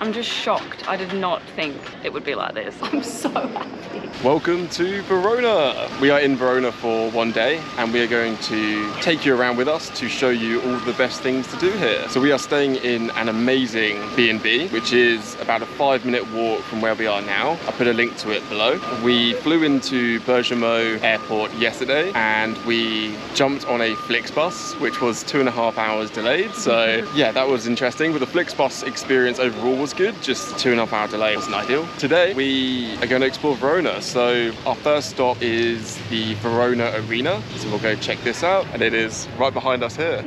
I'm just shocked. I did not think it would be like this. I'm so happy. Welcome to Verona. We are in Verona for one day and we are going to take you around with us to show you all the best things to do here. So we are staying in an amazing B&B, which is about a 5-minute walk from where we are now. I'll put a link to it below. We flew into Bergamo Airport yesterday and we jumped on a Flixbus, which was 2.5 hours delayed. So yeah, that was interesting. But the Flixbus experience overall was good, just 2.5 hour delay wasn't ideal. Today we are going to explore Verona. So our first stop is the Verona Arena. So we'll go check this out, and it is right behind us here.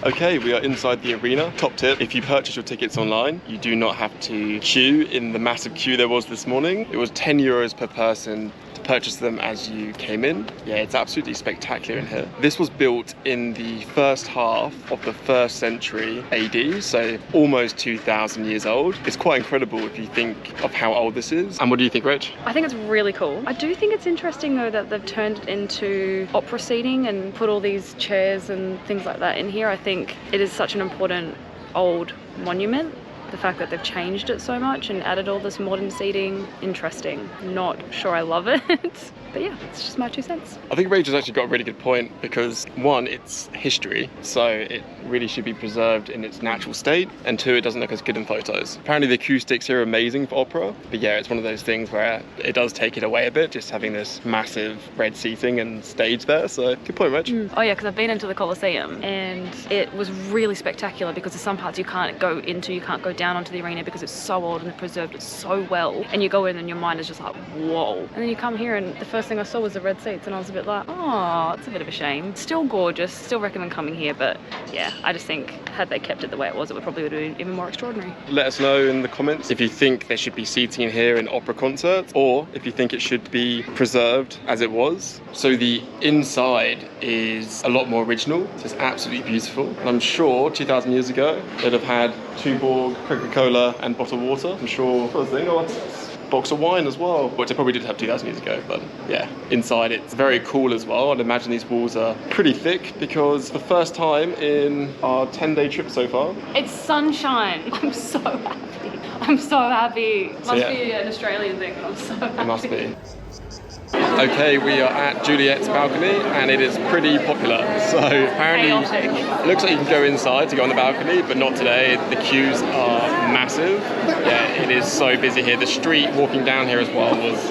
Okay, we are inside the arena. Top tip, if you purchase your tickets online, you do not have to queue in the massive queue there was this morning. It was 10 euros per person to purchase them as you came in. Yeah, it's absolutely spectacular in here. This was built in the first half of the 1st century AD, so almost 2,000 years old. It's quite incredible if you think of how old this is. And what do you think, Rach? I think it's really cool. I do think it's interesting though that they've turned it into opera seating and put all these chairs and things like that in here. I think it is such an important old monument. The fact that they've changed it so much and added all this modern seating, interesting. Not sure I love it, but yeah, it's just my 2 cents. I think Rachel's actually got a really good point because 1, it's history, so it really should be preserved in its natural state, and 2, it doesn't look as good in photos. Apparently the acoustics here are amazing for opera, but yeah, it's one of those things where it does take it away a bit, just having this massive red seating and stage there, so good point, Rach. Oh yeah, because I've been into the Colosseum and it was really spectacular because there's some parts you can't go into, you can't go down onto the arena because it's so old and they preserved it so well, and you go in and your mind is just like, whoa. And then you come here and the first thing I saw was the red seats and I was a bit like, oh, it's a bit of a shame. Still gorgeous, still recommend coming here, but yeah, I just think had they kept it the way it was, it would probably have been even more extraordinary. Let us know in the comments if you think there should be seating in here in opera concerts, or if you think it should be preserved as it was. So the inside is a lot more original, so it's absolutely beautiful. And I'm sure 2,000 years ago, they'd have had Tuborg, Coca-Cola and bottled water. I'm sure box of wine as well, which I probably did have 2,000 years ago, but yeah, inside it's very cool as well. I'd imagine these walls are pretty thick because the first time in our 10-day trip so far. It's sunshine. I'm so happy. I'm so happy. Must be an Australian thing, but I'm so happy. It must be. Okay, we are at Juliet's balcony and it is pretty popular. So apparently it looks like you can go inside to go on the balcony, but not today. The queues are massive. Yeah, it is so busy here. The street walking down here as well was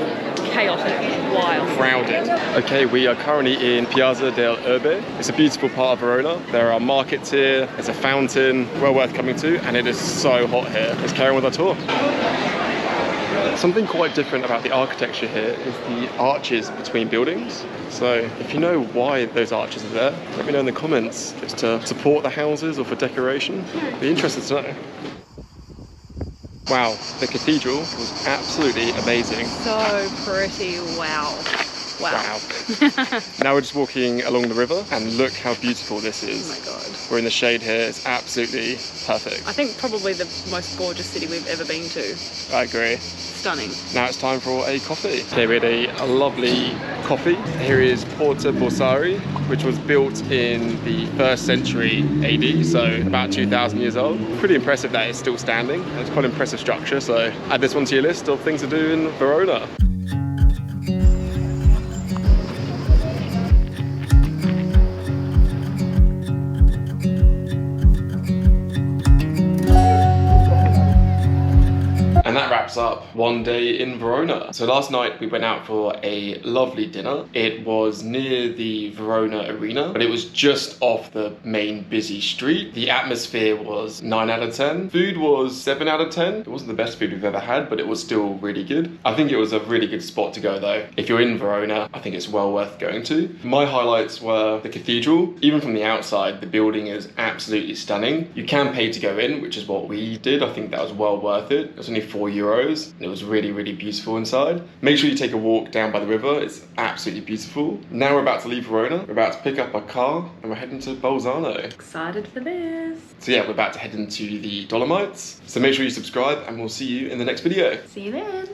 chaotic, wild, crowded. Okay, we are currently in Piazza delle Erbe. It's a beautiful part of Verona. There are markets here, there's a fountain, well worth coming to, and it is so hot here. Let's carry on with our tour. Something quite different about the architecture here is the arches between buildings. So if you know why those arches are there, let me know in the comments. If it's to support the houses or for decoration. I'd be interested to know. Wow, the cathedral was absolutely amazing. So pretty, wow. Wow. Now we're just walking along the river and look how beautiful this is. Oh my god. We're in the shade here, it's absolutely perfect. I think probably the most gorgeous city we've ever been to. I agree. Stunning. Now it's time for a coffee. Okay, we had a lovely coffee. Here is Porta Borsari, which was built in the 1st century AD, so about 2,000 years old. Pretty impressive that it's still standing. It's quite an impressive structure, so add this one to your list of things to do in Verona. And that wraps up one day in Verona. So last night we went out for a lovely dinner. It was near the Verona Arena, but it was just off the main busy street. The atmosphere was 9 out of 10. Food was 7 out of 10. It wasn't the best food we've ever had, but it was still really good. I think it was a really good spot to go though. If you're in Verona, I think it's well worth going to. My highlights were the cathedral. Even from the outside, the building is absolutely stunning. You can pay to go in, which is what we did. I think that was well worth it. It was only €4. It was really, really beautiful inside. Make sure you take a walk down by the river. It's absolutely beautiful. Now we're about to leave Verona. We're about to pick up our car and we're heading to Bolzano. Excited for this. So yeah, we're about to head into the Dolomites. So make sure you subscribe and we'll see you in the next video. See you then.